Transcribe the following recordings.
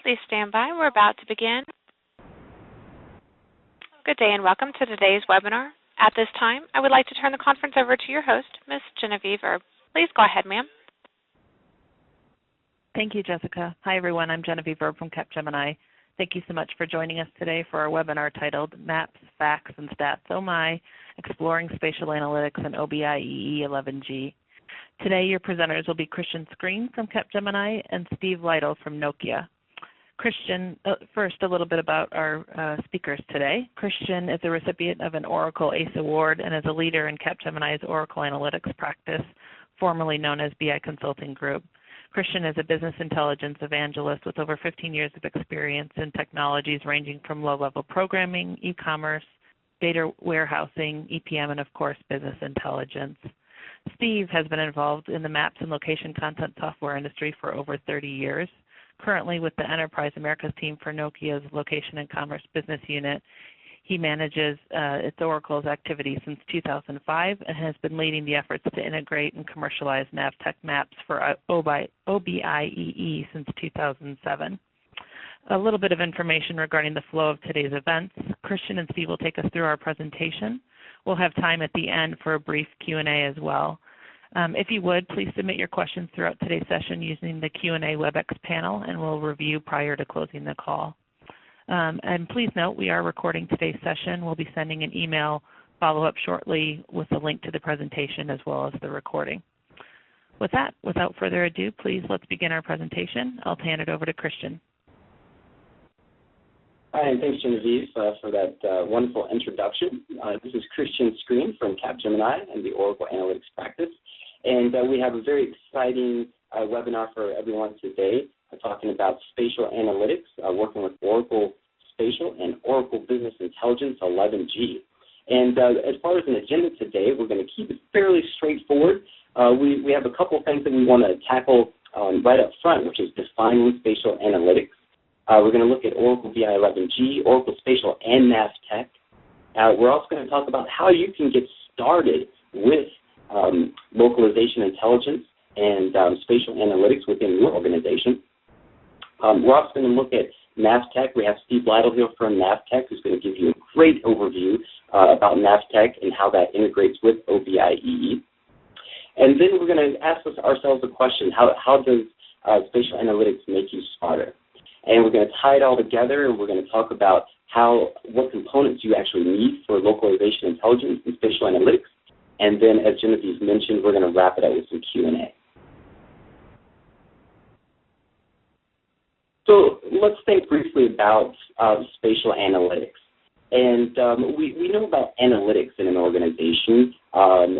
Please stand by. We're about to begin. Good day and welcome to today's webinar. At this time, I would like to turn the conference over to your host, Ms. Genevieve Erb. Please go ahead, ma'am. Thank you, Jessica. Hi, everyone. I'm Genevieve Erb from Capgemini. Thank you so much for joining us today for our webinar titled Maps, Facts, and Stats OMIEE, Exploring Spatial Analytics in OBIEE 11G. Today, your presenters will be Christian Screen from Capgemini and Steve Lytle from Nokia. Christian, first a little bit about our speakers today. Christian is a recipient of an Oracle ACE Award and is a leader in Capgemini's Oracle Analytics practice, formerly known as BI Consulting Group. Christian is a business intelligence evangelist with over 15 years of experience in technologies ranging from low-level programming, e-commerce, data warehousing, EPM, and of course, business intelligence. Steve has been involved in the maps and location content software industry for over 30 years. Currently with the Enterprise Americas team for Nokia's Location and Commerce business unit, he manages its Oracle's activities since 2005 and has been leading the efforts to integrate and commercialize NavTech maps for OBIEE since 2007. A little bit of information regarding the flow of today's events. Christian and Steve will take us through our presentation. We'll have time at the end for a brief Q&A as well. If you would, please submit your questions throughout today's session using the Q&A WebEx panel, and we'll review prior to closing the call. And please note, we are recording today's session. We'll be sending an email follow-up shortly with a link to the presentation as well as the recording. With that, without further ado, please let's begin our presentation. I'll hand it over to Christian. Hi, and thanks, Genevieve, for that wonderful introduction. This is Christian Screen from Capgemini and the Oracle Analytics practice. And we have a very exciting webinar for everyone today, talking about spatial analytics, working with Oracle Spatial and Oracle Business Intelligence 11G. And as far as an agenda today, we're going to keep it fairly straightforward. We have a couple of things that we want to tackle right up front, which is defining spatial analytics. We're going to look at Oracle BI 11G, Oracle Spatial, and NavTech. We're also going to talk about how you can get started with localization intelligence and spatial analytics within your organization. We're also going to look at NavTech. We have Steve Lytle here from NavTech, who's going to give you a great overview about NavTech and how that integrates with OBIEE. And then we're going to ask ourselves the question, how does spatial analytics make you smarter? And we're going to tie it all together, and we're going to talk about what components you actually need for localization intelligence and spatial analytics. And then, as Genevieve mentioned, we're going to wrap it up with some Q&A. So let's think briefly about spatial analytics. And we know about analytics in an organization.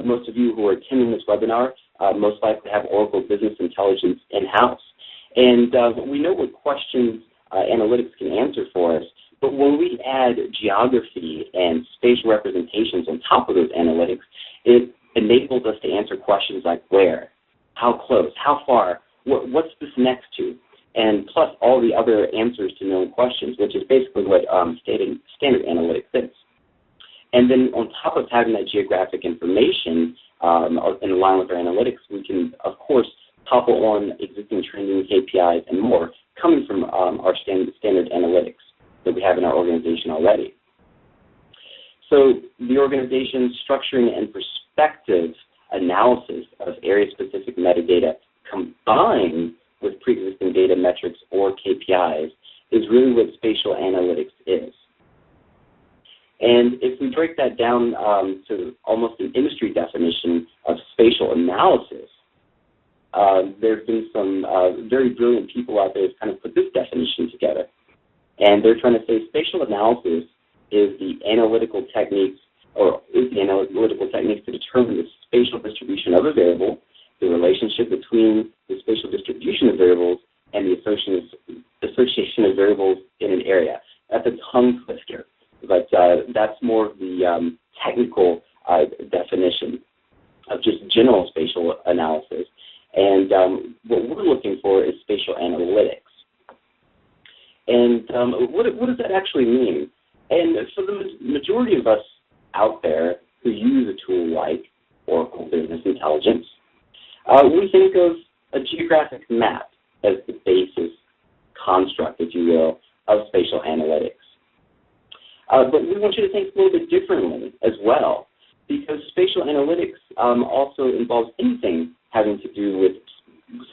Most of you who are attending this webinar most likely have Oracle Business Intelligence in-house. And we know what questions analytics can answer for us, but when we add geography and spatial representations on top of those analytics, it enables us to answer questions like where, how close, how far, what's this next to, and plus all the other answers to known questions, which is basically what standard analytics is. And then on top of having that geographic information in line with our analytics, we can, of course, topple on existing trending KPIs and more coming from our standard analytics that we have in our organization already. So the organization's structuring and perspective analysis of area-specific metadata combined with pre-existing data metrics or KPIs is really what spatial analytics is. And if we break that down to almost an industry definition of spatial analysis, there have been some very brilliant people out there who've kind of put this definition together. And they're trying to say spatial analysis is the analytical techniques to determine the spatial distribution of a variable, the relationship between the spatial distribution of variables, and the association of variables in an area. That's a tongue twister, but that's more of the technical definition of just general spatial analysis. And what we're looking for is spatial analytics. And what does that actually mean? And for the majority of us out there who use a tool like Oracle Business Intelligence, we think of a geographic map as the basis construct, if you will, of spatial analytics. But we want you to think a little bit differently as well, because spatial analytics also involves anything having to do with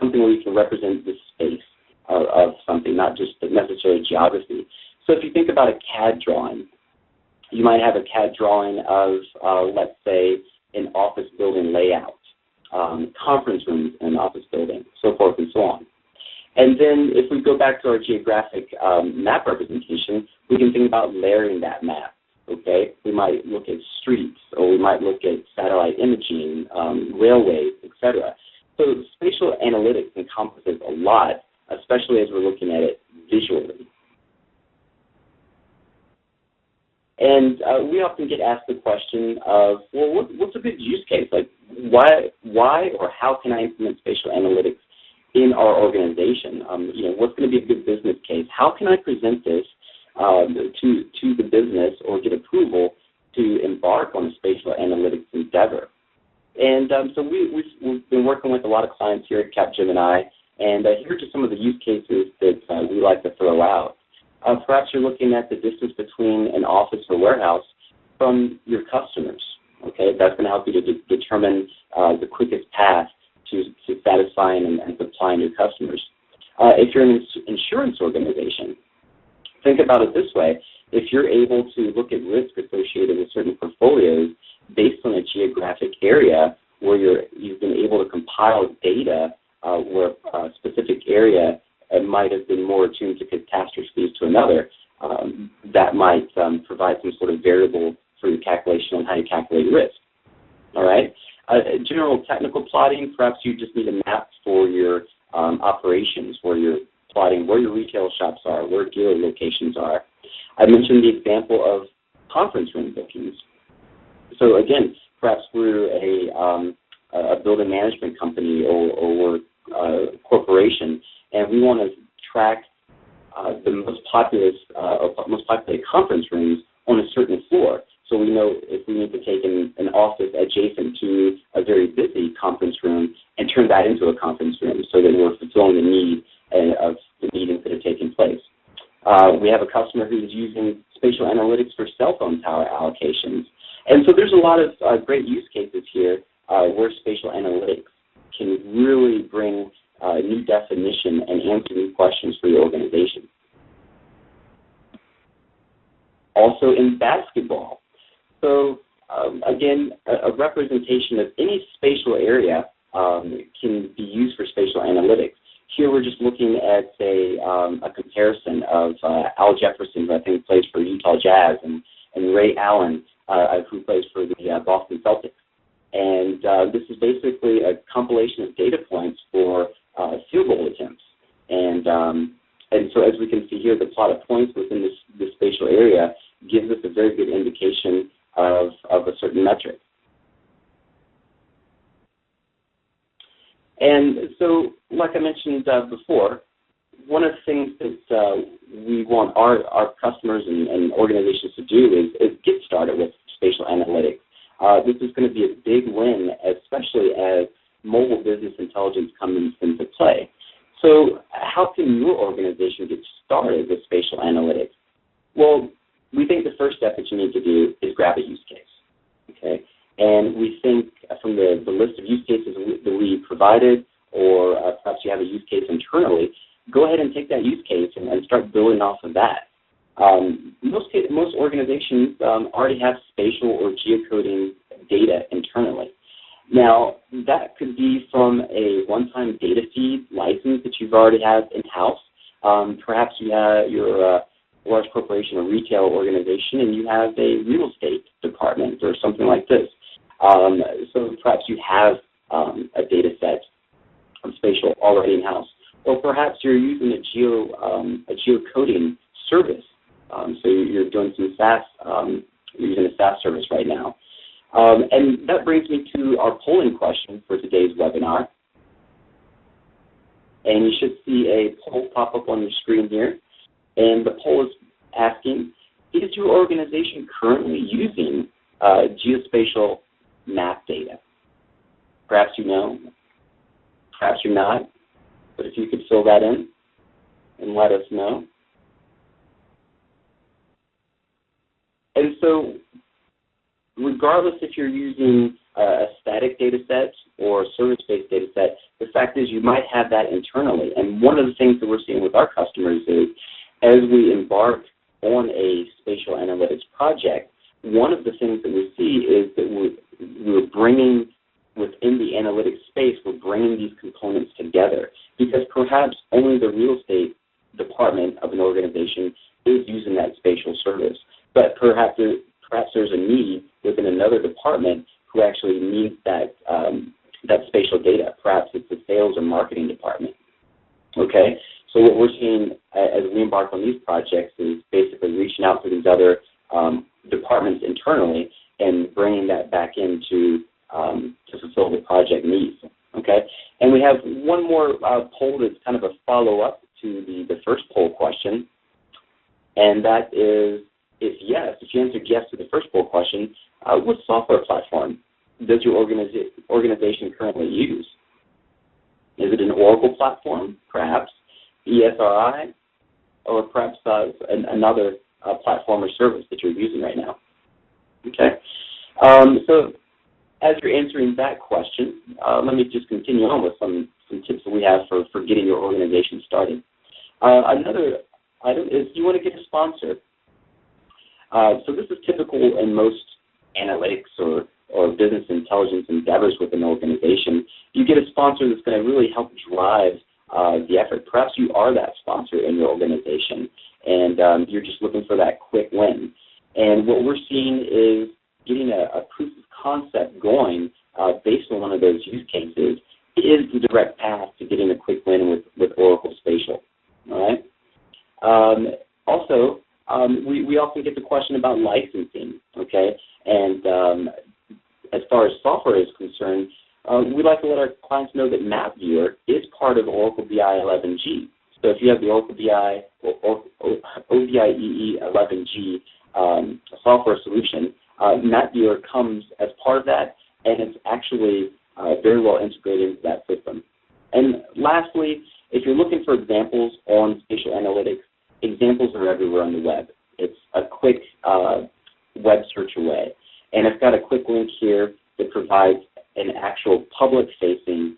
something where you can represent the space of something, not just necessarily geography. So if you think about a CAD drawing, you might have a CAD drawing of, let's say, an office building layout, conference rooms in an office building, so forth and so on. And then if we go back to our geographic map representation, we can think about layering that map, okay? We might look at streets, or we might look at satellite imaging, railways, etc. So spatial analytics encompasses a lot, especially as we're looking at it visually. And we often get asked the question of, well, what's a good use case? Like, why or how can I implement spatial analytics in our organization? What's going to be a good business case? How can I present this to the business or get approval to embark on a spatial analytics endeavor? And so we've been working with a lot of clients here at Capgemini, and here are just some of the use cases that we like to throw out. Perhaps you're looking at the distance between an office or warehouse from your customers. Okay, that's going to help you to determine the quickest path to satisfying and supplying your customers. If you're an insurance organization, think about it this way. If you're able to look at risk associated with certain portfolios based on a geographic area where you've been able to compile data where a specific area might have been more attuned to catastrophes to another, that might provide some sort of variable for your calculation on how you calculate risk. All right? General technical plotting, perhaps you just need a map for your operations, where you're plotting where your retail shops are, where dealer locations are. I mentioned the example of conference room bookings. So again, perhaps we're a building management company or we're a corporation, and we want to track the most populated conference rooms on a certain floor. So we know if we need to take an office adjacent to a very busy conference room and turn that into a conference room so that we're fulfilling the need of the meetings that are taking place. We have a customer who's using spatial analytics for cell phone tower allocations. And so there's a lot of great use cases here where spatial analytics can really bring new definition and answer new questions for your organization. Also in basketball. So again, a representation of any spatial area can be used for spatial analytics. Here we're just looking at a comparison of Al Jefferson, who I think plays for Utah Jazz, and Ray Allen, who plays for the Boston Celtics. And this is basically a compilation of data points for field goal attempts. And so as we can see here, the plot of points within this spatial area gives us a very good indication of a certain metric. And so, like I mentioned before, one of the things that we want our customers and organizations to do is get started with spatial analytics. This is going to be a big win, especially as mobile business intelligence comes into play. So how can your organization get started with spatial analytics? Well, we think the first step that you need to do is grab a use case, okay? And we think from the list of use cases that we provided, or perhaps you have a use case internally, go ahead and take that use case and start building off of that. Most organizations already have spatial or geocoding data internally. Now, that could be from a one-time data feed license that you've already have in-house. Perhaps you're a large corporation or retail organization and you have a real estate department or something like this. So perhaps you have a data set of spatial already in-house. Or perhaps you're using a geocoding service. So you're doing some SaaS, you're using a SaaS service right now. And that brings me to our polling question for today's webinar. And you should see a poll pop up on your screen here. And the poll is asking, is your organization currently using geospatial map data? Perhaps you know, perhaps you're not, but if you could fill that in. and let us know. And so regardless if you're using a static data set or a service-based data set, the fact is you might have that internally. And one of the things that we're seeing with our customers is as we embark on a spatial analytics project, one of the things that we see is that we're bringing, within the analytics space, we're bringing these components together because perhaps only the real estate department of an organization is using that spatial service. But perhaps there's a need within another department who actually needs that spatial data. Perhaps it's the sales or marketing department. Okay? So what we're seeing as we embark on these projects is basically reaching out to these other departments internally and bringing that back in to fulfill the project needs. Okay? And we have one more poll that's kind of a follow-up to the first poll question, and that is, if you answered yes to the first poll question, what software platform does your organization currently use? Is it an Oracle platform, perhaps, ESRI, or perhaps another platform or service that you're using right now? Okay. So as you're answering that question, let me just continue on with some tips that we have for getting your organization started. Another item is you want to get a sponsor. So this is typical in most analytics or business intelligence endeavors within an organization. You get a sponsor that's going to really help drive the effort. Perhaps you are that sponsor in your organization, and you're just looking for that quick win. And what we're seeing is getting a proof of concept going based on one of those use cases is the direct path to getting a quick win with Oracle Spatial. All right. Also, we often get the question about licensing, okay? And as far as software is concerned, we like to let our clients know that MapViewer is part of Oracle BI 11G. So if you have the Oracle BI or OBIEE 11G software solution, MapViewer comes as part of that, and it's actually very well integrated into that system. And lastly, if you're looking for examples on spatial analytics, examples are everywhere on the web. It's a quick web search away. And I've got a quick link here that provides an actual public-facing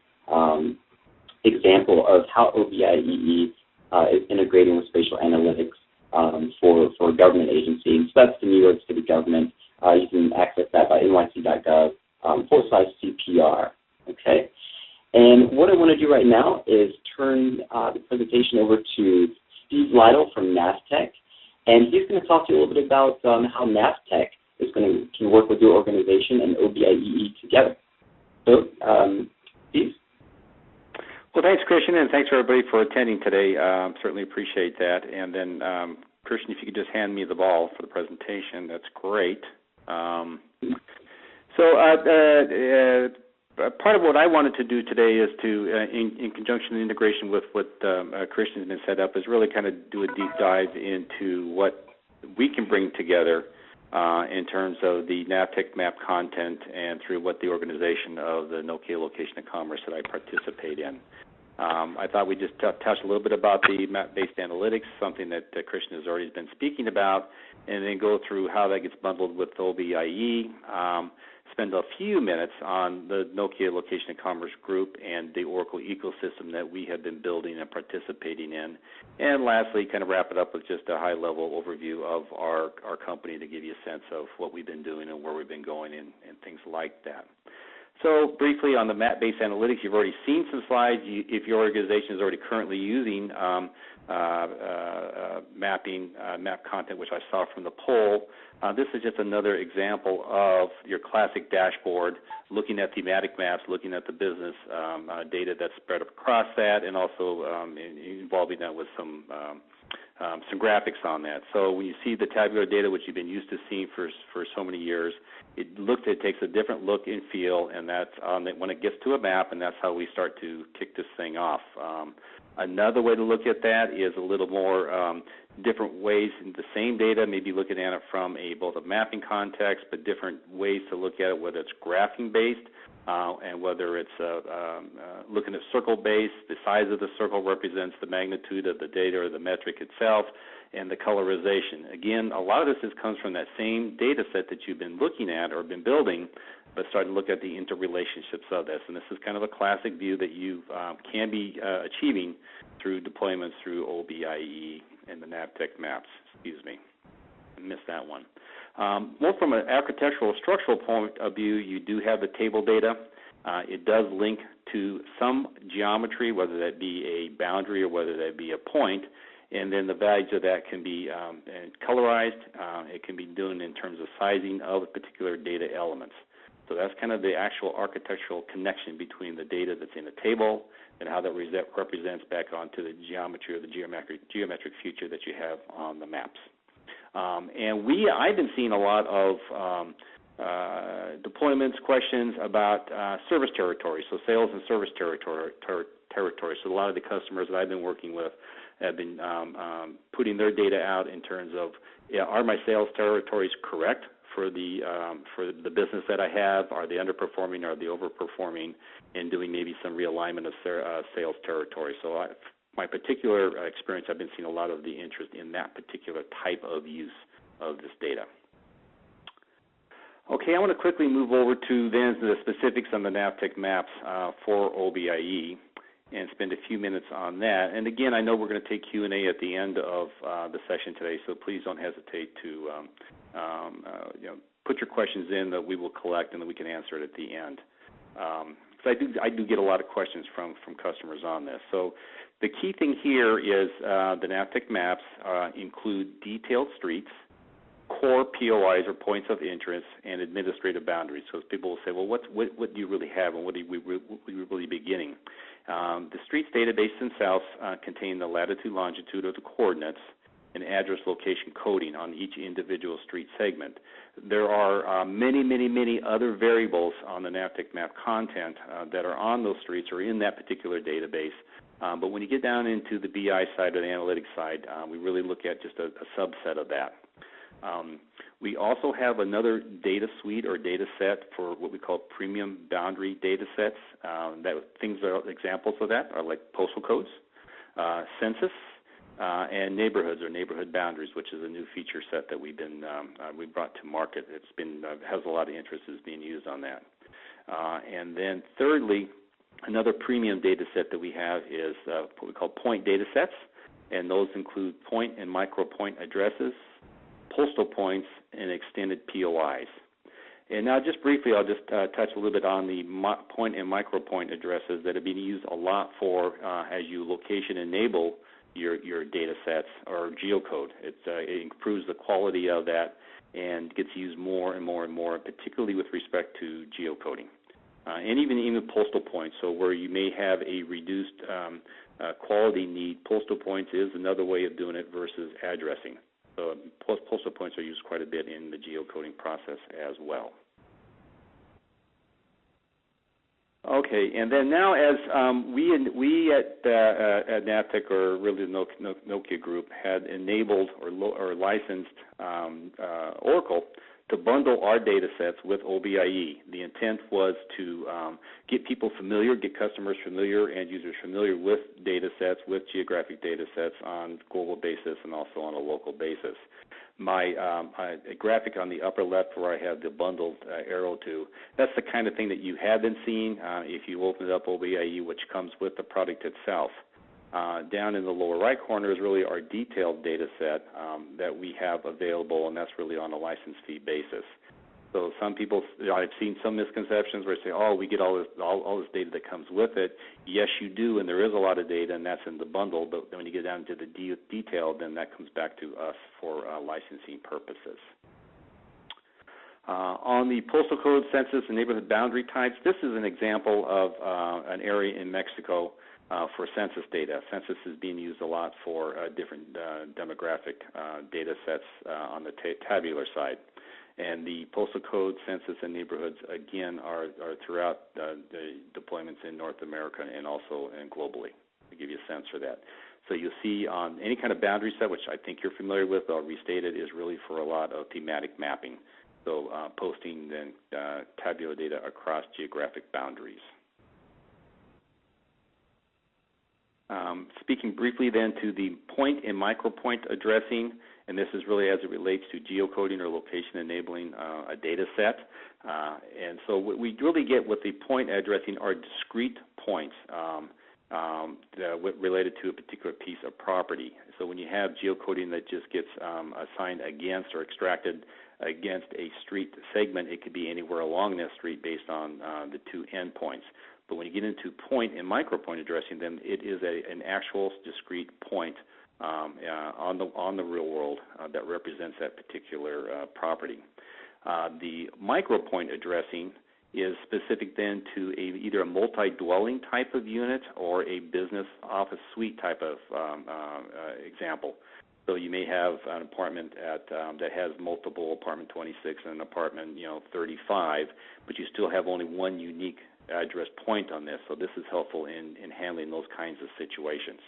example of how OBIEE is integrating with spatial analytics for a government agency. And so that's the New York City government. You can access that by nyc.gov/CPR. Okay? And what I want to do right now is turn the presentation over to Steve Lytle from NAVTech, and he's going to talk to you a little bit about how NAVTech can work with your organization and OBIEE together. So, Steve? Well, thanks, Christian, and thanks, everybody, for attending today. Certainly appreciate that. And then, Christian, if you could just hand me the ball for the presentation, that's great. Part of what I wanted to do today is to, in conjunction and integration with what Christian's been set up, is really kind of do a deep dive into what we can bring together in terms of the NAVTech map content and through what the organization of the Nokia Location of Commerce that I participate in. I thought we'd just touch a little bit about the map-based analytics, something that Christian has already been speaking about, and then go through how that gets bundled with OBIEE, spend a few minutes on the Nokia Location of Commerce group and the Oracle ecosystem that we have been building and participating in, and lastly, kind of wrap it up with just a high-level overview of our company to give you a sense of what we've been doing and where we've been going and things like that. So briefly on the map-based analytics, you've already seen some slides. If your organization is already currently using map content, which I saw from the poll, this is just another example of your classic dashboard, looking at thematic maps, looking at the business data that's spread across that, and also involving that with some graphics on that. So when you see the tabular data, which you've been used to seeing for so many years, it takes a different look and feel, and that's when it gets to a map, and that's how we start to kick this thing off. Another way to look at that is a little more different ways in the same data, maybe looking at it from both a mapping context, but different ways to look at it, whether it's graphing-based and whether it's looking at circle base, the size of the circle represents the magnitude of the data or the metric itself, and the colorization. Again, a lot of this comes from that same data set that you've been looking at or been building, but starting to look at the interrelationships of this. And this is kind of a classic view that you can be achieving through deployments through OBIEE and the NAVTech maps. Excuse me. I missed that one. More from an architectural or structural point of view, you do have the table data. It does link to some geometry, whether that be a boundary or whether that be a point, and then the values of that can be colorized. It can be done in terms of sizing of particular data elements. So that's kind of the actual architectural connection between the data that's in the table and how that represents back onto the geometry or the geometric feature that you have on the maps. I've been seeing a lot of deployments, questions about service territory, so sales and service territory. So a lot of the customers that I've been working with have been putting their data out in terms of, are my sales territories correct for the business that I have? Are they underperforming? Are they overperforming? And doing maybe some realignment of sales territory. So my particular experience, I've been seeing a lot of the interest in that particular type of use of this data. Okay, I want to quickly move over to then the specifics on the NAVTech maps for OBIEE and spend a few minutes on that. And again, I know we're going to take Q&A at the end of the session today, so please don't hesitate to put your questions in that we will collect and then we can answer it at the end. So I do get a lot of questions from customers on this. So the key thing here is the NAVTech maps include detailed streets, core POIs or points of interest, and administrative boundaries. So people will say, well, what do you really have and what do we really be getting? The streets database themselves contain the latitude, longitude of the coordinates and address location coding on each individual street segment. There are many, many, many other variables on the NAVTech map content that are on those streets or in that particular database. But when you get down into the BI side or the analytics side, we really look at just a subset of that. We also have another data suite or data set for what we call premium boundary data sets. Examples of that are like postal codes, census, and neighborhoods or neighborhood boundaries, which is a new feature set that we brought to market. It's been has a lot of interest is being used on that. And then thirdly, another premium data set that we have is what we call point data sets, and those include point and micro point addresses, postal points, and extended POIs. And now just briefly, I'll just touch a little bit on the point and micro point addresses that have been used a lot for as you location enable your data sets or geocode. It improves the quality of that and gets used more and more and more, particularly with respect to geocoding. And even postal points, so where you may have a reduced quality need, postal points is another way of doing it versus addressing. So postal points are used quite a bit in the geocoding process as well. Okay, and then now as we at NAVTech, or really the Nokia group, had enabled or licensed Oracle to bundle our data sets with OBIEE. The intent was to get people familiar, get customers familiar, end users familiar with data sets, with geographic data sets on a global basis and also on a local basis. My graphic on the upper left where I have the bundled arrow to, that's the kind of thing that you have been seeing if you open it up OBIEE, which comes with the product itself. Down in the lower right corner is really our detailed data set that we have available, and that's really on a license fee basis. So some people, I've seen some misconceptions where they say, oh, we get all this data that comes with it. Yes, you do, and there is a lot of data, and that's in the bundle, but when you get down to the detail, then that comes back to us for licensing purposes. On the postal code, census, and neighborhood boundary types, this is an example of an area in Mexico for census data. Census is being used a lot for different demographic data sets on the tabular side. And the postal code, census, and neighborhoods, again, are throughout the deployments in North America and also globally, to give you a sense for that. So you'll see on any kind of boundary set, which I think you're familiar with, I'll restate it, is really for a lot of thematic mapping. So posting then tabular data across geographic boundaries. Speaking briefly then to the point and micropoint addressing, and this is really as it relates to geocoding or location enabling a data set. And so what we really get with the point addressing are discrete points related to a particular piece of property. So when you have geocoding that just gets assigned against or extracted against a street segment, it could be anywhere along that street based on the two endpoints. But when you get into point and micropoint addressing them, it is an actual discrete point on the real world that represents that particular property. The micropoint addressing is specific then to either a multi-dwelling type of unit or a business office suite type of example. So you may have an apartment that has multiple apartment 26 and an apartment 35, but you still have only one unique address point on this. So this is helpful in handling those kinds of situations.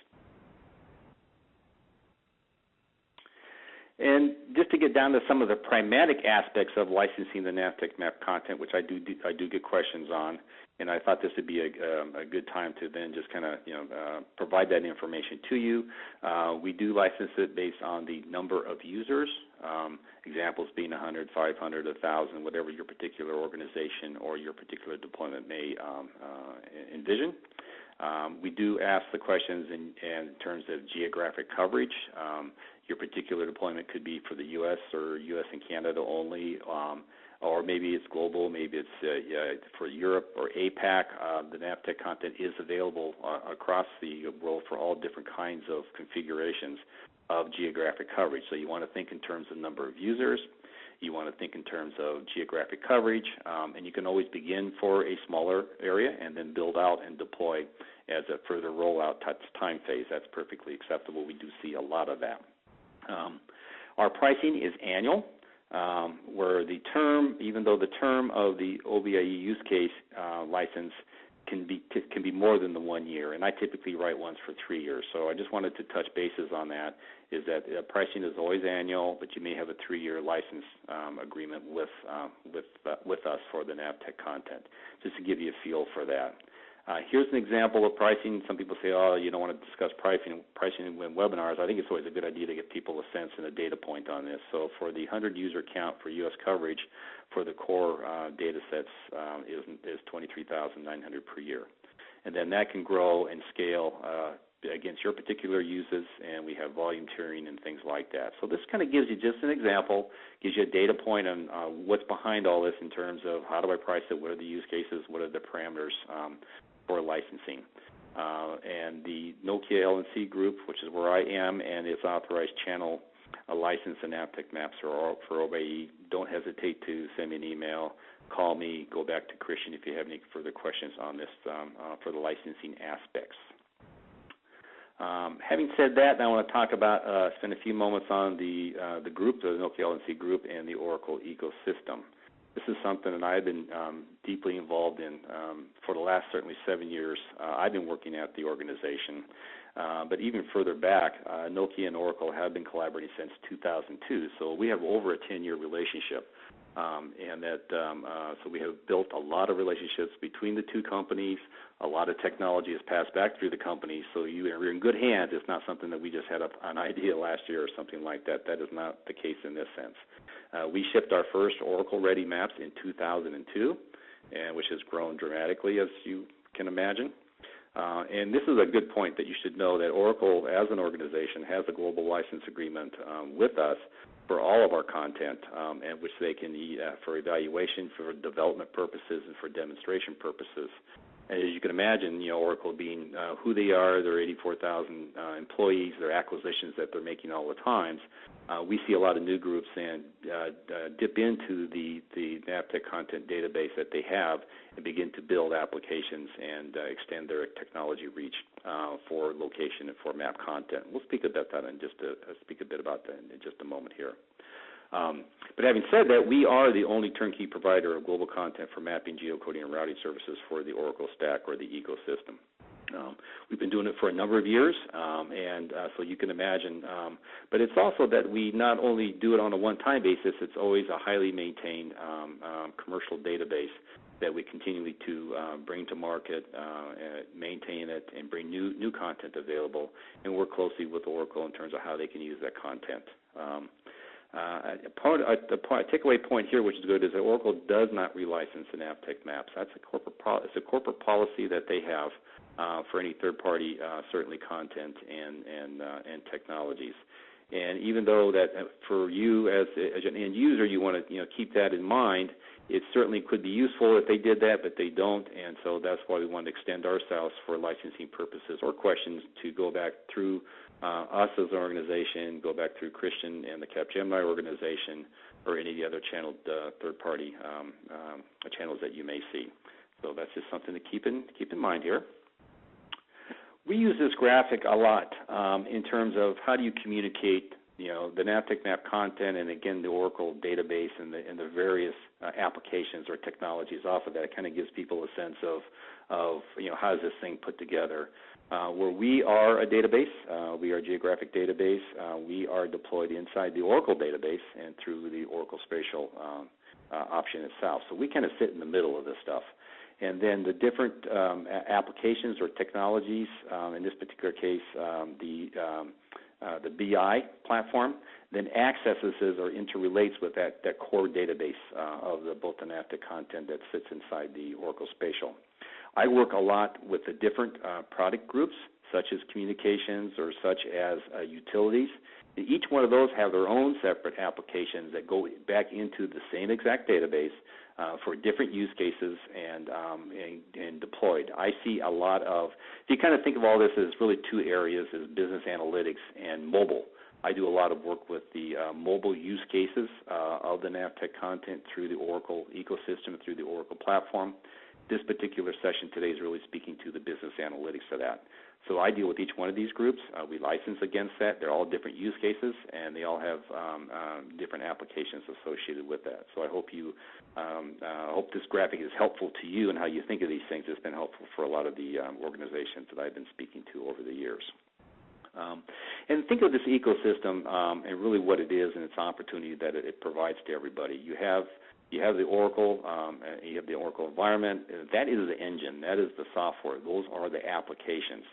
And just to get down to some of the pragmatic aspects of licensing the NAVTech map content, which I do get questions on, and I thought this would be a good time to then just kind of provide that information to you. We do license it based on the number of users. Examples being 100, 500, 1,000, whatever your particular organization or your particular deployment may envision. We do ask the questions in terms of geographic coverage. Your particular deployment could be for the U.S. or U.S. and Canada only, or maybe it's global, maybe it's for Europe or APAC. The NAVTech content is available across the world for all different kinds of configurations of geographic coverage. So you want to think in terms of number of users. You want to think in terms of geographic coverage, and you can always begin for a smaller area and then build out and deploy as a further rollout time phase. That's perfectly acceptable. We do see a lot of that. Our pricing is annual, where the term, even though the term of the OBIEE use case license can be more than the 1 year, and I typically write ones for 3 years. So I just wanted to touch bases on that, is that pricing is always annual, but you may have a 3-year license agreement with us for the NAVTech content, just to give you a feel for that. Here's an example of pricing. Some people say, oh, you don't want to discuss pricing in webinars. I think it's always a good idea to give people a sense and a data point on this. So for the 100 user count for U.S. coverage for the core data sets is $23,900 per year. And then that can grow and scale against your particular uses, and we have volume tiering and things like that. So this kind of gives you just an example, gives you a data point on what's behind all this in terms of how do I price it, what are the use cases, what are the parameters for licensing. And the Nokia LNC group, which is where I am, and its authorized channel license and NAVTech maps for OBIEE, don't hesitate to send me an email, call me, go back to Christian if you have any further questions on this for the licensing aspects. Having said that, I want to talk about, spend a few moments on the group, the Nokia LNC group, and the Oracle ecosystem. This is something that I've been deeply involved in for the last certainly 7 years. I've been working at the organization, but even further back, Nokia and Oracle have been collaborating since 2002. So we have over a 10-year relationship. So we have built a lot of relationships between the two companies. A lot of technology has passed back through the company, so you're in good hands. It's not something that we just had an idea last year or something like that. That is not the case in this sense. We shipped our first Oracle-ready maps in 2002, which has grown dramatically, as you can imagine. And this is a good point that you should know, that Oracle, as an organization, has a global license agreement with us for all of our content, and which they can for evaluation, for development purposes, and for demonstration purposes. And as you can imagine, Oracle being who they are, their 84,000 employees, their acquisitions that they're making all the time, we see a lot of new groups and dip into the NAVTech content database that they have and begin to build applications and extend their technology reach for location and for map content. We'll speak about that in speak a bit about that in just a moment here. But having said that, we are the only turnkey provider of global content for mapping, geocoding, and routing services for the Oracle stack or the ecosystem. We've been doing it for a number of years, so you can imagine. But it's also that we not only do it on a one-time basis, it's always a highly maintained commercial database that we continually to bring to market, maintain it, and bring new content available, and work closely with Oracle in terms of how they can use that content. A takeaway point here, which is good, is that Oracle does not relicense the NAVTech maps. That's it's a corporate policy that they have for any third-party, certainly content and technologies. And even though that for you as an end user, you want to keep that in mind, it certainly could be useful if they did that, but they don't, and so that's why we want to extend ourselves for licensing purposes or questions to go back through us as an organization, go back through Christian and the Capgemini organization, or any of the other channeled third-party channels that you may see. So that's just something to keep in mind here. We use this graphic a lot in terms of how do you communicate, the NAVTech map content, and again the Oracle database and the various applications or technologies off of that. It kind of gives people a sense of how is this thing put together. Where we are a database, we are a geographic database. We are deployed inside the Oracle database and through the Oracle Spatial option itself. So we kind of sit in the middle of this stuff. And then the different applications or technologies, in this particular case, the BI platform, then accesses or interrelates with that core database of both the NAVTech content that sits inside the Oracle Spatial. I work a lot with the different product groups, such as communications or such as utilities. Each one of those have their own separate applications that go back into the same exact database for different use cases and deployed. I see a lot of, if you kind of think of all this as really two areas, as business analytics and mobile. I do a lot of work with the mobile use cases of the NAVTech content through the Oracle ecosystem, through the Oracle platform. This particular session today is really speaking to the business analytics of that. So I deal with each one of these groups. We license against that. They're all different use cases, and they all have different applications associated with that. So I hope hope this graphic is helpful to you and how you think of these things. It's been helpful for a lot of the organizations that I've been speaking to over the years. And think of this ecosystem and really what it is and its opportunity that it provides to everybody. You have the Oracle, you have the Oracle environment. That is the engine. That is the software. Those are the applications.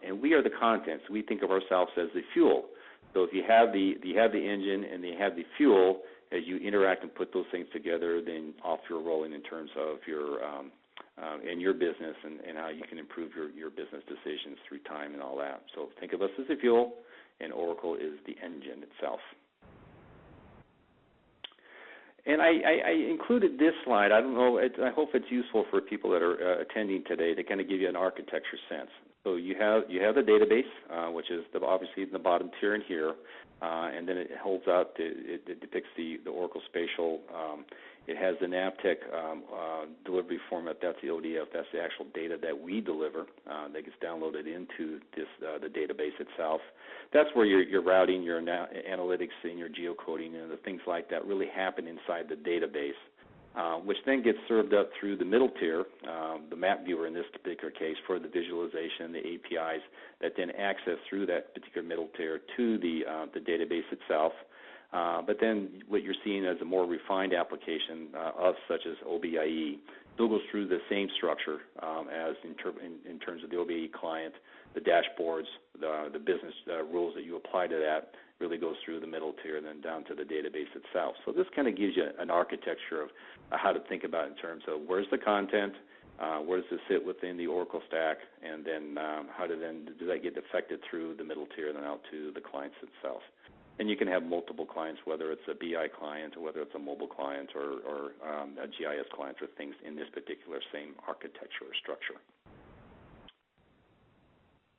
And we are the contents. We think of ourselves as the fuel. So if you have the engine and you have the fuel, as you interact and put those things together, then off you're rolling in terms of your business and how you can improve your business decisions through time and all that. So think of us as the fuel, and Oracle is the engine itself. And I included this slide. I don't know. I hope it's useful for people that are attending today to kind of give you an architecture sense. So you have the database, which is obviously in the bottom tier in here, and then it holds up. It depicts the Oracle Spatial. It has the NAVTech delivery format. That's the ODF. That's the actual data that we deliver that gets downloaded into the database itself. That's where your routing, your analytics, and your geocoding and the things like that really happen inside the database, which then gets served up through the middle tier, the map viewer in this particular case, for the visualization, the APIs that then access through that particular middle tier to the database itself. But then what you're seeing as a more refined application of such as OBIEE still goes through the same structure as in terms of the OBIEE client, the dashboards, the business rules that you apply to that really goes through the middle tier and then down to the database itself. So this kind of gives you an architecture of how to think about in terms of where's the content, where does it sit within the Oracle stack, and then how does that get affected through the middle tier and then out to the clients itself. And you can have multiple clients, whether it's a BI client or whether it's a mobile client or a GIS client or things in this particular same architecture or structure.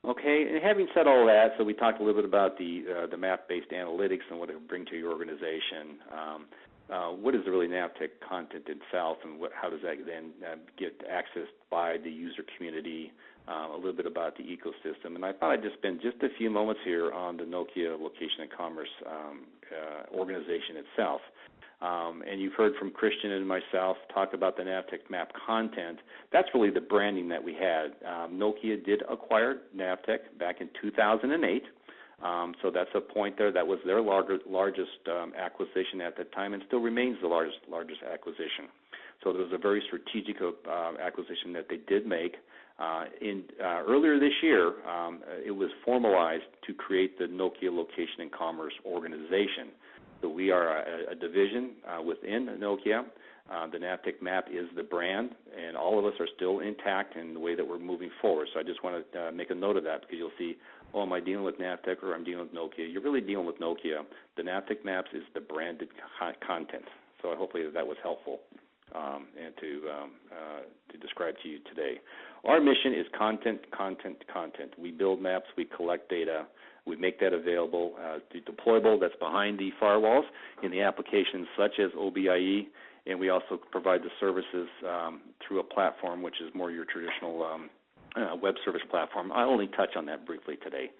Okay, and having said all that, so we talked a little bit about the map-based analytics and what it will bring to your organization. What is the really NAVTech content itself, and how does that then get accessed by the user community? A little bit about the ecosystem. And I thought I'd just spend just a few moments here on the Nokia Location and Commerce organization itself. And you've heard from Christian and myself talk about the Navtec map content. That's really the branding that we had. Nokia did acquire Navtec back in 2008. So that's a point there. That was their largest acquisition at the time and still remains the largest acquisition. So there was a very strategic acquisition that they did make. Earlier this year, it was formalized to create the Nokia Location and Commerce Organization. So we are a division within Nokia. The Navtec map is the brand, and all of us are still intact in the way that we're moving forward. So I just want to make a note of that, because you'll see, oh, am I dealing with Navtec or I'm dealing with Nokia? You're really dealing with Nokia. The Navtec maps is the branded content. So hopefully that was helpful and to describe to you today. Our mission is content, content, content. We build maps, we collect data, we make that available to deployable. That's behind the firewalls in the applications such as OBIEE, and we also provide the services through a platform which is more your traditional web service platform. I'll only touch on that briefly today.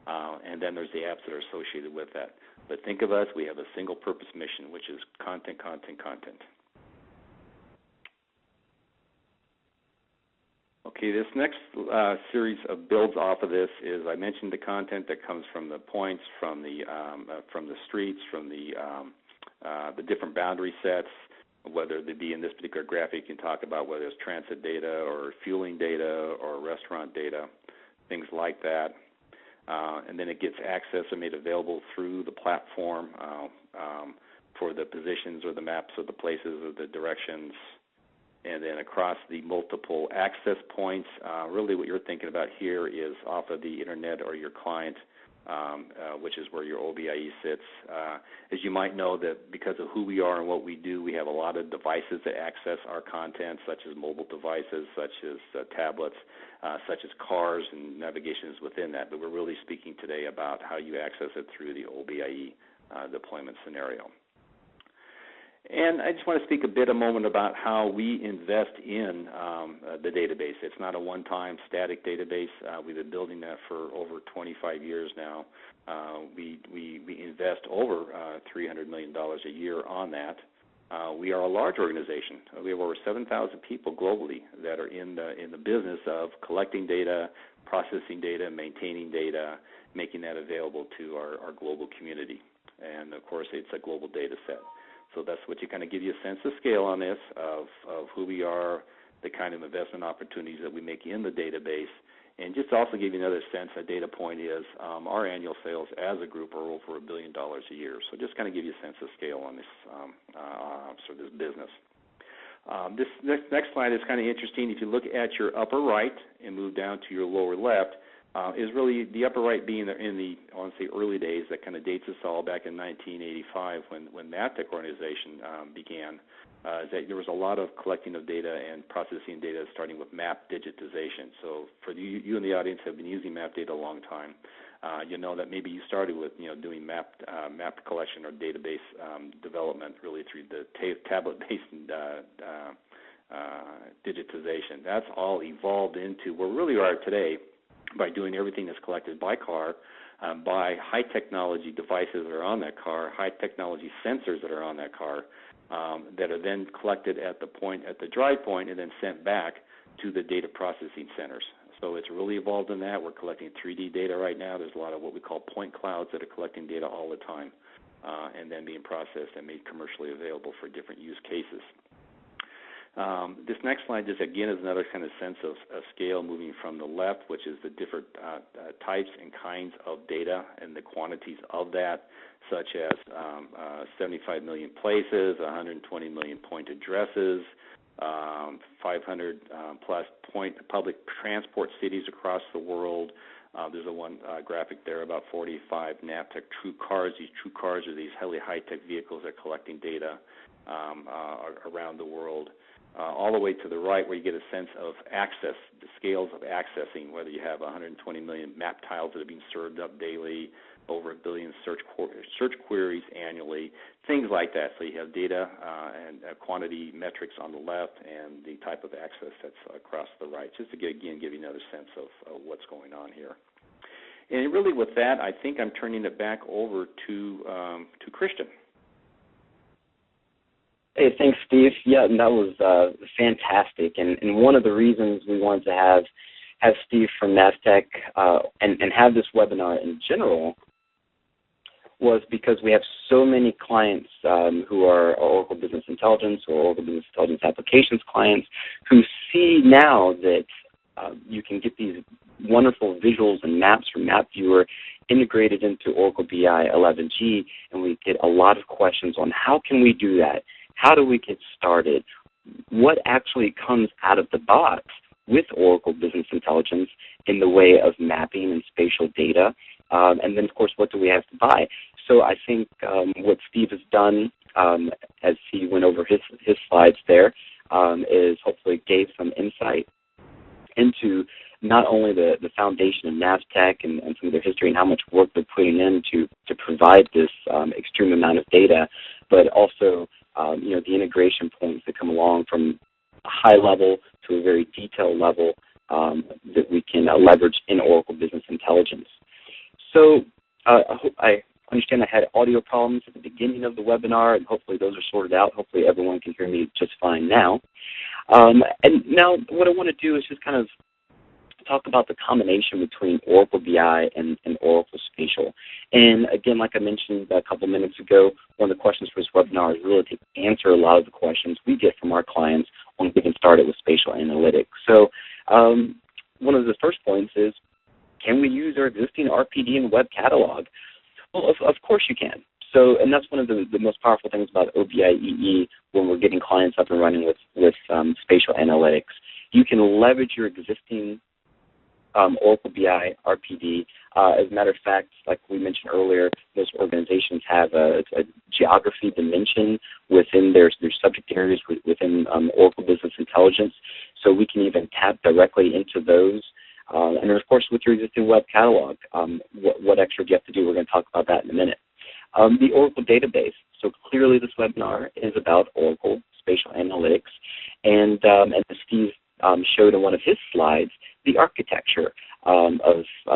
And then there's the apps that are associated with that. But think of us, we have a single purpose mission, which is content, content, content. Okay, this next series of builds off of this is, I mentioned the content that comes from the points, from the streets, from the different boundary sets, whether they be in this particular graphic. You can talk about whether it's transit data or fueling data or restaurant data, things like that. And then it gets accessed and made available through the platform for the positions or the maps of the places or the directions. And then across the multiple access points, really what you're thinking about here is off of the internet or your client, which is where your OBIEE sits. As you might know, that because of who we are and what we do, we have a lot of devices that access our content, such as mobile devices, such as tablets, such as cars, and navigation is within that. But we're really speaking today about how you access it through the OBIEE deployment scenario. And I just want to speak a moment about how we invest in the database. It's not a one-time static database. We've been building that for over 25 years now. We invest over $300 million a year on that. We are a large organization. We have over 7,000 people globally that are in the business of collecting data, processing data, maintaining data, making that available to our global community. And, of course, it's a global data set. So that's what you kind of give you a sense of scale on this, of who we are, the kind of investment opportunities that we make in the database, and just also give you another sense, a data point is our annual sales as a group are over $1 billion a year. So just kind of give you a sense of scale on this, this business. This next slide is kind of interesting. If you look at your upper right and move down to your lower left, is really the upper right being in the, I want to say, early days that kind of dates us all back in 1985 when Navtec organization began, is that there was a lot of collecting of data and processing data starting with map digitization. So for you in the audience have been using map data a long time, you know that maybe you started with doing map collection or database development really through the tablet-based digitization. That's all evolved into where we really are today, by doing everything that's collected by car, by high technology devices that are on that car, high technology sensors that are on that car, that are then collected at the drive point and then sent back to the data processing centers. So it's really evolved in that. We're collecting 3D data right now. There's a lot of what we call point clouds that are collecting data all the time and then being processed and made commercially available for different use cases. This next slide just again is another kind of sense of scale moving from the left, which is the different types and kinds of data and the quantities of that, such as 75 million places, 120 million point addresses, 500 plus public transport cities across the world. There's one graphic there about 45 Navtec True Cars. These True Cars are these highly high-tech vehicles that are collecting data around the world. All the way to the right where you get a sense of access, the scales of accessing, whether you have 120 million map tiles that are being served up daily, over 1 billion search queries annually, things like that. So you have data and quantity metrics on the left and the type of access that's across the right, just to give you another sense of what's going on here. And really with that, I think I'm turning it back over to Christian. Hey, thanks, Steve. Yeah, and that was fantastic. And one of the reasons we wanted to have Steve from NASTech and have this webinar in general was because we have so many clients who are Oracle Business Intelligence or Oracle Business Intelligence Applications clients who see now that you can get these wonderful visuals and maps from Map Viewer integrated into Oracle BI 11G, and we get a lot of questions on how can we do that? How do we get started? What actually comes out of the box with Oracle Business Intelligence in the way of mapping and spatial data? And then, of course, what do we have to buy? So I think what Steve has done, as he went over his slides there, is hopefully gave some insight into not only the foundation of NASTech and some of their history and how much work they're putting in to provide this extreme amount of data, but also the integration points that come along from a high level to a very detailed level that we can leverage in Oracle Business Intelligence. So I understand I had audio problems at the beginning of the webinar, and hopefully those are sorted out. Hopefully everyone can hear me just fine now. And now what I want to do is just kind of talk about the combination between Oracle BI and Oracle Spatial. And again, like I mentioned a couple minutes ago, one of the questions for this webinar is really to answer a lot of the questions we get from our clients on getting started with spatial analytics. So one of the first points is, can we use our existing RPD and web catalog? Well, of course you can. So, and that's one of the most powerful things about OBIEE when we're getting clients up and running with spatial analytics. You can leverage your existing Oracle BI RPD. As a matter of fact, like we mentioned earlier, most organizations have a geography dimension within their subject areas within Oracle Business Intelligence. So we can even tap directly into those. And then, of course, with your existing web catalog, what extra do you have to do? We're going to talk about that in a minute. The Oracle database. So clearly this webinar is about Oracle Spatial Analytics. And as Steve showed in one of his slides, the architecture of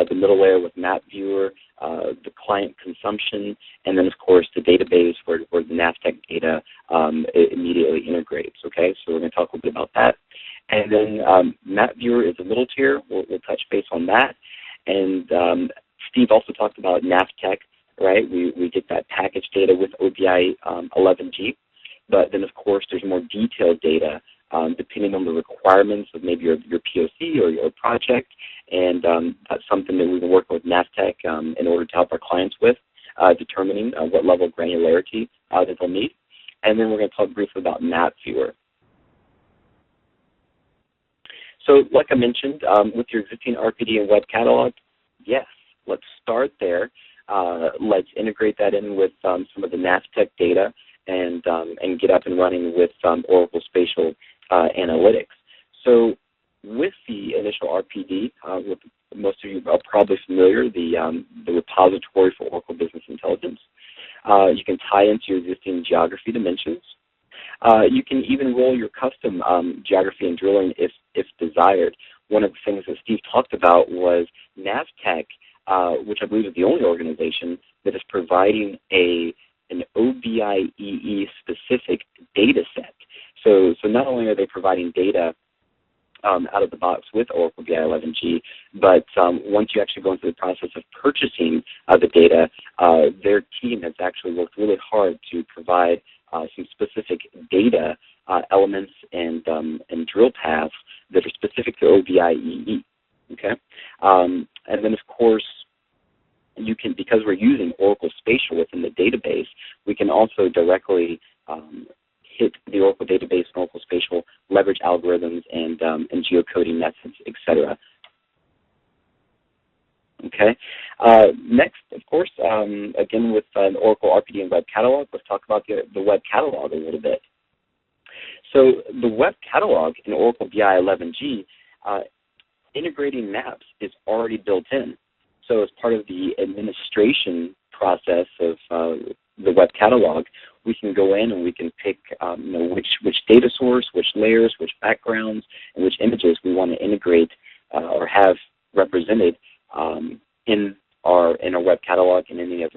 the middle layer with Map Viewer, the client consumption, and then, of course, the database where the NASTech data immediately integrates. Okay, so we're going to talk a little bit about that. And then Map Viewer is a middle tier. We'll touch base on that. And Steve also talked about NASTech, right? We get that package data with OBIEE 11G. But then, of course, there's more detailed data depending on the requirements of maybe your POC or your project. And that's something that we've been working with NASTech in order to help our clients with, determining what level of granularity that they'll need. And then we're going to talk briefly about Map Viewer. So like I mentioned, with your existing RPD and web catalog, yes, let's start there. Let's integrate that in with some of the NASTech data and get up and running with Oracle Spatial Analytics. So with the initial RPD, with most of you are probably familiar, the repository for Oracle Business Intelligence. You can tie into your existing geography dimensions. You can even roll your custom geography and drilling if desired. One of the things that Steve talked about was NASTech, which I believe is the only organization that is providing an OBIEE specific data set. So not only are they providing data out of the box with Oracle BI 11G, but once you actually go into the process of purchasing the data, their team has actually worked really hard to provide some specific data elements and drill paths that are specific to OBIEE. Okay, and then of course you can, because we're using Oracle Spatial within the database, we can also directly hit the Oracle database and Oracle Spatial, leverage algorithms and geocoding methods, etc. Okay. Next, of course, again with an Oracle RPD and web catalog, let's talk about the web catalog a little bit. So the web catalog in Oracle BI 11G, integrating maps is already built in. So as part of the administration process of the web catalog, we can go in and we can pick which data source, which layers, which backgrounds, and which images we want to integrate or have represented in our web catalog and any of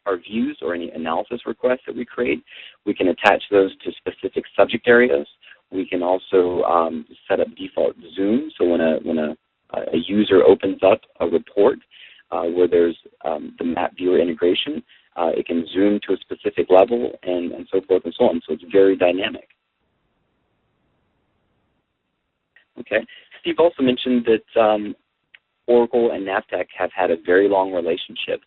our views or any analysis requests that we create. We can attach those to specific subject areas. We can also set up default zoom, so when a user opens up a report where there's the map viewer integration, it can zoom to a specific level and so forth and so on. So it's very dynamic. Okay. Steve also mentioned that Oracle and NAVTEQ have had a very long relationship.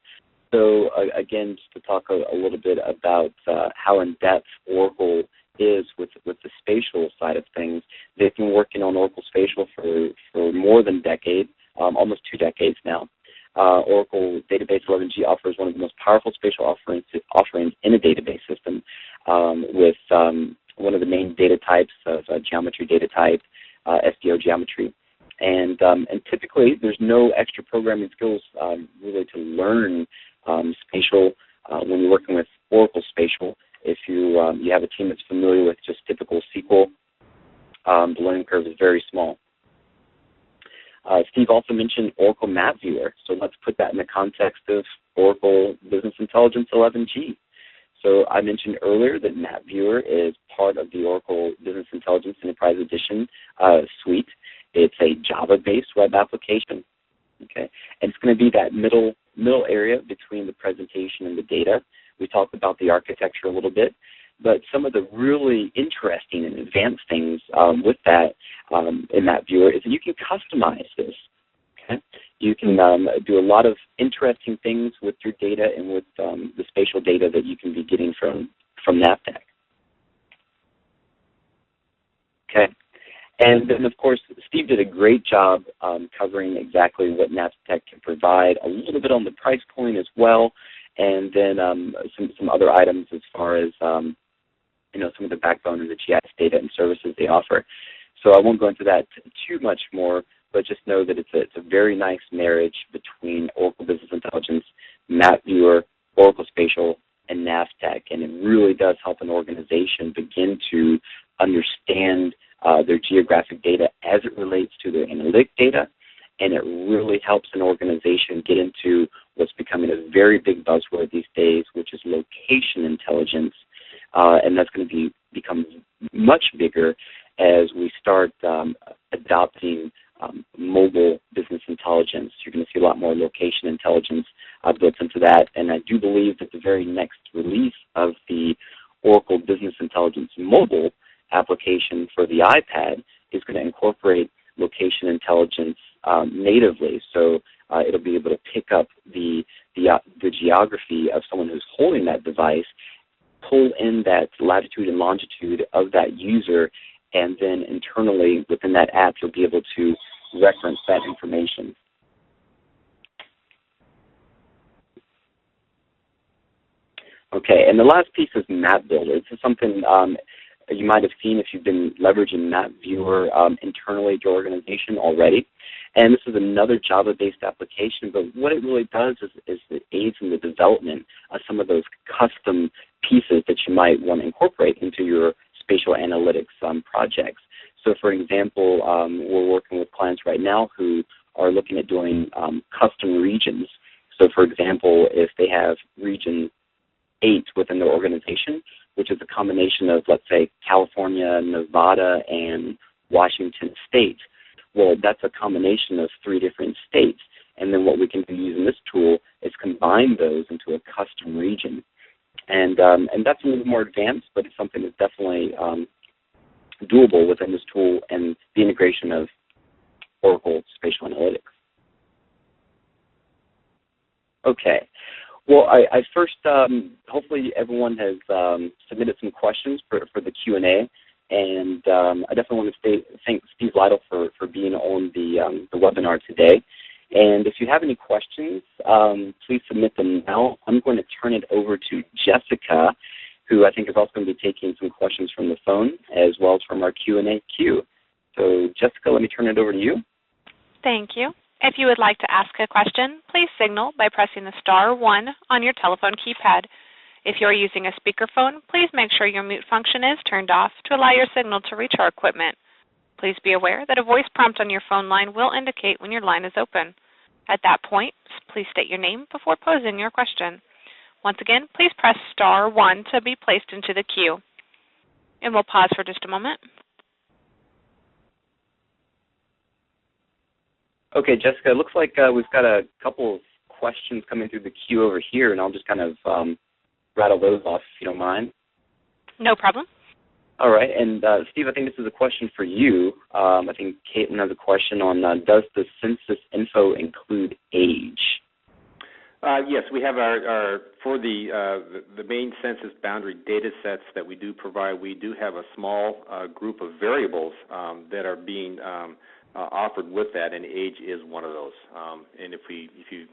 So again, just to talk a little bit about how in-depth Oracle is with the spatial side of things. They've been working on Oracle Spatial for more than a decade, almost 2 decades now. Oracle Database 11G offers one of the most powerful spatial offerings in a database system with one of the main data types of geometry data type, SDO geometry. And typically, there's no extra programming skills really to learn spatial when you're working with Oracle Spatial. If you have a team that's familiar with just typical SQL, the learning curve is very small. Steve also mentioned Oracle Map Viewer, so let's put that in the context of Oracle Business Intelligence 11G. So I mentioned earlier that Map Viewer is part of the Oracle Business Intelligence Enterprise Edition suite. It's a Java-based web application, okay? And it's going to be that middle area between the presentation and the data. We talked about the architecture a little bit, but some of the really interesting and advanced things with that in that viewer is that you can customize this. Okay? You can do a lot of interesting things with your data and with the spatial data that you can be getting from NAVTEQ. Okay. And then, of course, Steve did a great job covering exactly what NAVTEQ can provide, a little bit on the price point as well, and then some other items as far as some of the backbone and the GIS data and services they offer. So I won't go into that too much more, but just know that it's a very nice marriage between Oracle Business Intelligence, Map Viewer, Oracle Spatial, and NAVTEQ, and it really does help an organization begin to understand their geographic data as it relates to their analytic data, and it really helps an organization get into what's becoming a very big buzzword these days, which is location intelligence, and that's going to become much bigger as we start adopting mobile business intelligence. You're going to see a lot more location intelligence built into that, and I do believe that the very next release of the Oracle Business Intelligence mobile application for the iPad is going to incorporate location intelligence natively. So it'll be able to pick up the geography of someone who's holding that device, pull in that latitude and longitude of that user, and then internally within that app you'll be able to reference that information. Okay, and the last piece is Map Builder. This is something you might have seen if you've been leveraging Map Viewer internally at your organization already. And this is another Java-based application, but what it really does is it aids in the development of some of those custom pieces that you might want to incorporate into your spatial analytics projects. So for example, we're working with clients right now who are looking at doing custom regions. So for example, if they have region 8 within their organization, which is a combination of, let's say, California, Nevada, and Washington State. Well, that's a combination of 3 different states. And then what we can do using this tool is combine those into a custom region. And that's a little more advanced, but it's something that's definitely doable within this tool and the integration of Oracle Spatial Analytics. Okay. Well, I first, hopefully everyone has submitted some questions for the Q&A, and I definitely want to thank Steve Lytle for being on the webinar today. And if you have any questions, please submit them now. I'm going to turn it over to Jessica, who I think is also going to be taking some questions from the phone as well as from our Q&A queue. So, Jessica, let me turn it over to you. Thank you. If you would like to ask a question, please signal by pressing the *1 on your telephone keypad. If you are using a speakerphone, please make sure your mute function is turned off to allow your signal to reach our equipment. Please be aware that a voice prompt on your phone line will indicate when your line is open. At that point, please state your name before posing your question. Once again, please press star 1 to be placed into the queue. And we'll pause for just a moment. Okay, Jessica, it looks like we've got a couple of questions coming through the queue over here, and I'll just kind of rattle those off if you don't mind. No problem. All right, and Steve, I think this is a question for you. I think Caitlin has a question on does the census info include age? Yes, we have our for the main census boundary data sets that we do provide. We do have a small group of variables that are being offered with that, and age is one of those. And if you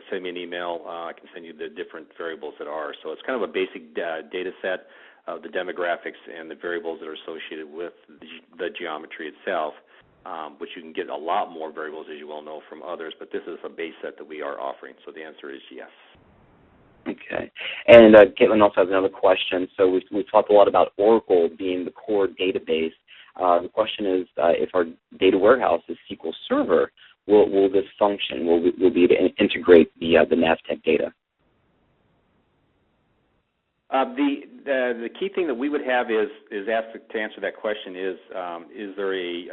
send me an email, I can send you the different variables that are. So it's kind of a basic data set of the demographics and the variables that are associated with the geometry itself, which you can get a lot more variables, as you well know, from others, but this is a base set that we are offering, so the answer is yes. Okay. And Caitlin also has another question. So we've talked a lot about Oracle being the core database. The question is, if our data warehouse is SQL Server, will this function? Will we be able to integrate the NAVTech data? The key thing that we would have is asked to answer that question is there a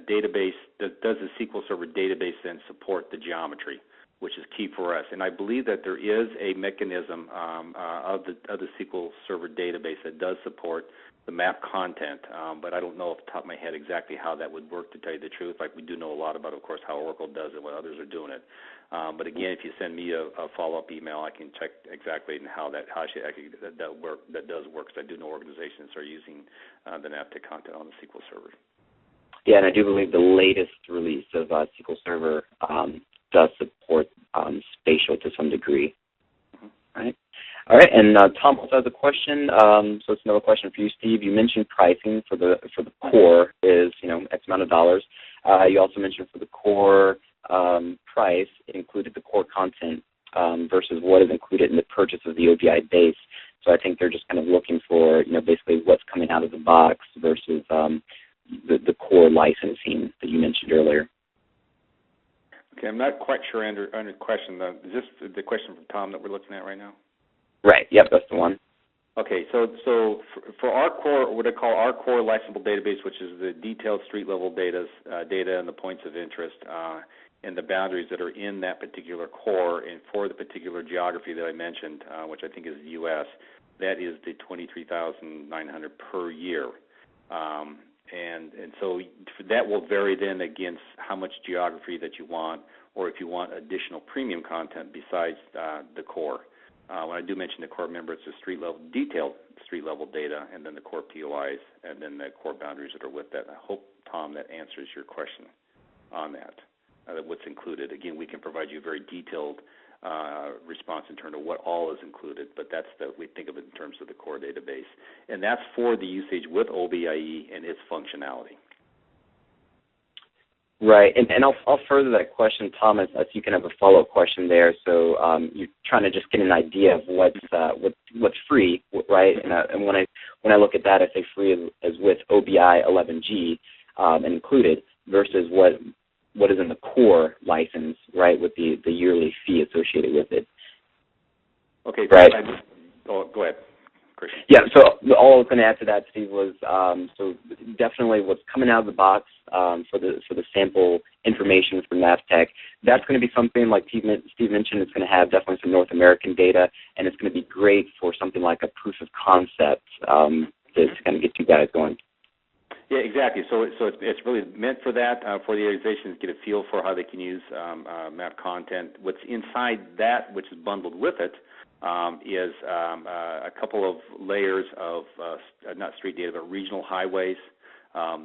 database that does the SQL Server database then support the geometry, which is key for us. And I believe that there is a mechanism of the SQL Server database that does support the map content, but I don't know off the top of my head exactly how that would work, to tell you the truth. Like, we do know a lot about, of course, how Oracle does it, what others are doing it. But again, if you send me a follow-up email, I can check exactly how that does work, because I do know organizations are using the NAVTech content on the SQL Server. Yeah, and I do believe the latest release of SQL Server does support spatial to some degree. Right? All right, and Tom also has a question. So it's another question for you, Steve. You mentioned pricing for the core is X amount of dollars. You also mentioned for the core price, it included the core content versus what is included in the purchase of the OBIEE base. So I think they're just kind of looking for basically what's coming out of the box versus the core licensing that you mentioned earlier. Okay, I'm not quite sure under the question. Is this the question from Tom that we're looking at right now? Right. Yep, that's the one. Okay, so for our core, what I call our core licensable database, which is the detailed street level data and the points of interest and the boundaries that are in that particular core, and for the particular geography that I mentioned, which I think is the U.S., that is the $23,900 per year. And so that will vary then against how much geography that you want, or if you want additional premium content besides the core. When I do mention the core, remember, it's the detailed street level data, and then the core POIs, and then the core boundaries that are with that. I hope, Tom, that answers your question on that. What's included. Again, we can provide you a very detailed response in terms of what all is included, but we think of it in terms of the core database. And that's for the usage with OBIEE and its functionality. Right, and I'll further that question, Thomas, so you can have a follow-up question there. So you're trying to just get an idea of what's free, right? And when I look at that, I say free as with OBIEE 11G and included versus what is in the core license, right, with the yearly fee associated with it. Okay, right. Go ahead, Christian. Yeah, so all I was going to add to that, Steve, was so definitely what's coming out of the box for the sample information from NAVTech, that's going to be something like Steve mentioned. It's going to have definitely some North American data, and it's going to be great for something like a proof of concept to kind of get you guys going. Yeah, exactly. So it's really meant for that, for the organizations to get a feel for how they can use map content. What's inside that, which is bundled with it, is a couple of layers of not street data, but regional highways.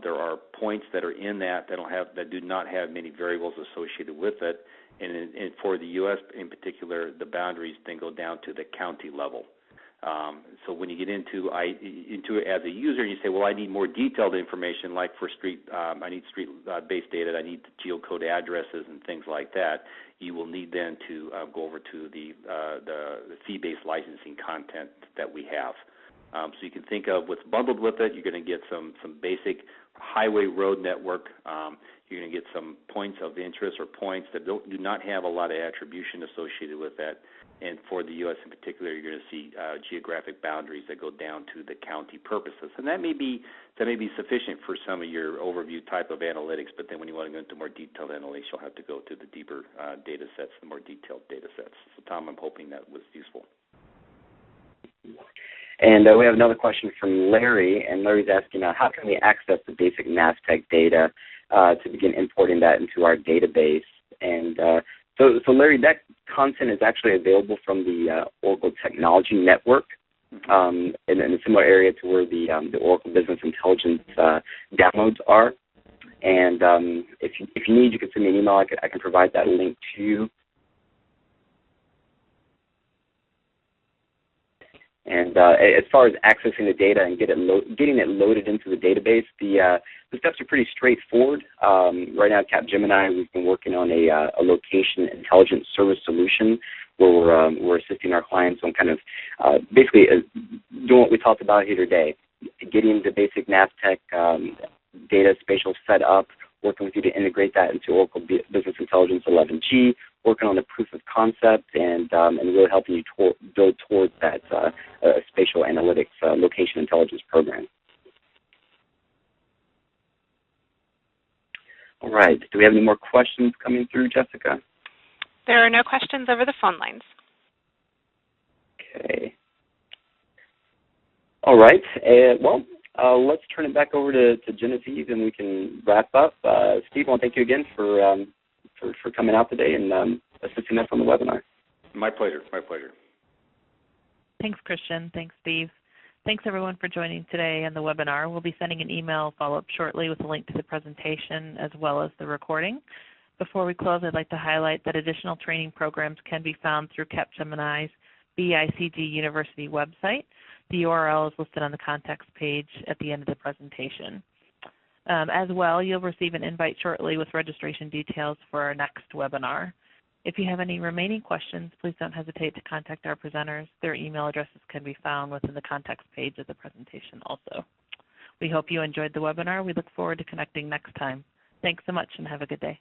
There are points that are in that do not have many variables associated with it, and for the U.S. in particular, the boundaries then go down to the county level. So when you get into it as a user, you say, well, I need more detailed information, like for street, I need street-based data, I need geocode addresses and things like that. You will need then to go over to the fee-based licensing content that we have. So you can think of what's bundled with it. You're going to get some basic highway road network. You're going to get some points of interest or points that do not have a lot of attribution associated with that. and for the U.S. in particular, you're going to see geographic boundaries that go down to the county purposes, and that may be sufficient for some of your overview type of analytics. But then, when you want to go into more detailed analytics, you'll have to go to the deeper data sets, the more detailed data sets. So, Tom, I'm hoping that was useful. And we have another question from Larry, and Larry's asking, how can we access the basic NAVTech data to begin importing that into our database? And so Larry, that content is actually available from the Oracle Technology Network in a similar area to where the Oracle Business Intelligence downloads are. And if you need, you can send me an email. I can provide that link to you. And as far as accessing the data and getting it loaded into the database, the steps are pretty straightforward. Right now at Capgemini, we've been working on a location intelligence service solution where we're assisting our clients on kind of basically doing what we talked about here today, getting the basic NAVTech data spatial set up, working with you to integrate that into Oracle Business Intelligence 11G, working on a proof of concept, and really helping you build towards that spatial analytics location intelligence program. All right. Do we have any more questions coming through, Jessica? There are no questions over the phone lines. Okay. All right. Let's turn it back over to Genevieve, and we can wrap up. Steve, I want to thank you again for coming out today and assisting us on the webinar. My pleasure. My pleasure. Thanks, Christian. Thanks, Steve. Thanks, everyone, for joining today on the webinar. We'll be sending an email follow-up shortly with a link to the presentation as well as the recording. Before we close, I'd like to highlight that additional training programs can be found through Capgemini's BICG University website. The URL is listed on the context page at the end of the presentation. As well, you'll receive an invite shortly with registration details for our next webinar. If you have any remaining questions, please don't hesitate to contact our presenters. Their email addresses can be found within the context page of the presentation also. We hope you enjoyed the webinar. We look forward to connecting next time. Thanks so much and have a good day.